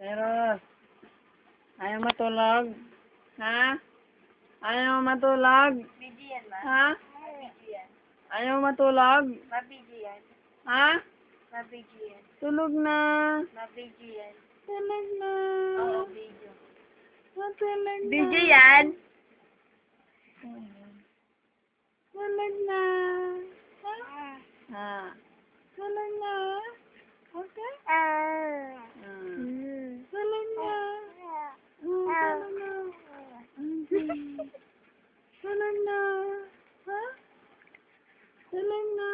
Pero, ayaw matulog? Ha? Ayaw matulog? Busy yan, ma. Ha? Busy yan. Ayaw matulog? Mabusy yan. Ha? Mabusy yan. Tulog na. Mabusy yan. Tulog na. Oo, video. Matulog na. Busy yan. Tulog na. Ha? Ha? Tulog na. Okay? Tulog na. Tulog na. Tulog na. Ha? Tulog na.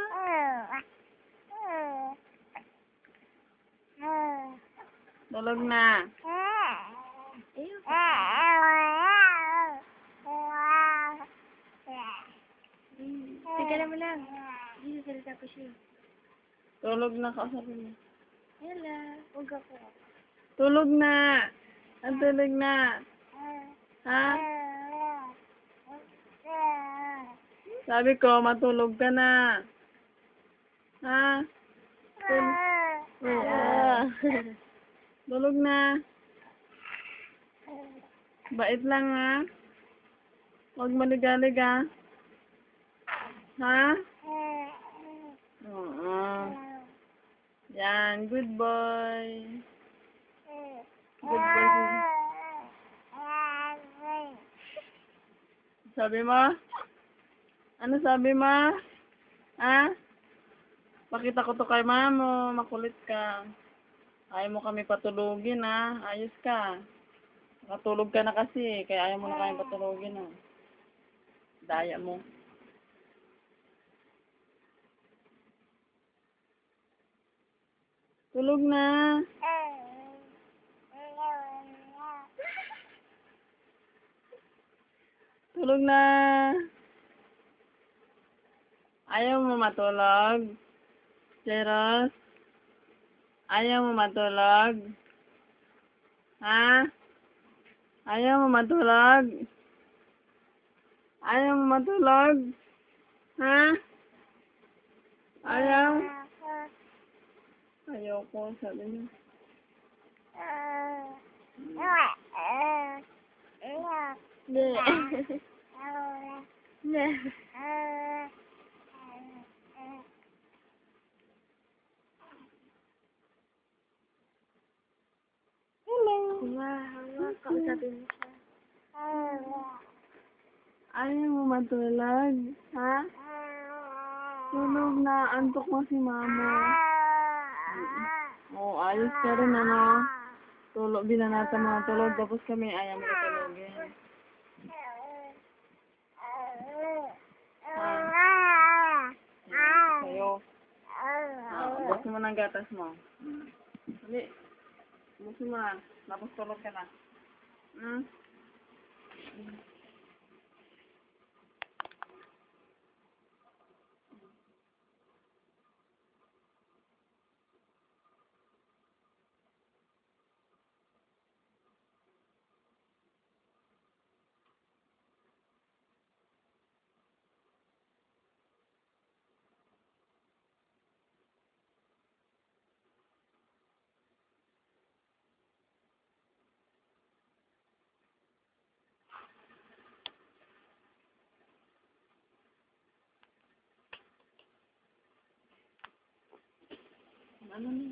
Tulog na. Teka mo lang. Hindi salita ko siya. Tulog na, kausapin mo. Hello. Huwag ako. Tulog na. Ang tulog na. Ha? Sabi ko, matulog ka na. Ha? Tulog na. Bait lang, ha? Huwag maligalig, ha? Ha? Oo. Yan, good boy. Good boy. Sabi mo? Ano sabi mo? Ha? Pakita ko to kay mamo. Makulit ka. Ayaw mo kami patulugin, ha? Ayos ka. Nakatulog ka na kasi. Kaya ayaw mo na kami patulugin, ha? Daya mo. Tulog na. Tulog na. Ayaw mo matulog? Jeros? Ayaw mo matulog? Ha? Ayaw mo matulog? Ayaw mo matulog? Ha? Ayaw? Ayaw ko, sabi niya. Hindi. Hindi. Kausapin mo siya. Ayaw mo matulog? Ha? Tulog na. Antok mo si mama. Oo, ayos ka rin, ano? Tulog, binanata mga tulog, tapos kami ayaw mo tulogin. Sa'yo. Busin mo ng gatas mo. Dali. Busin mo na. Tapos tulog ka na. Hmm? Ano na?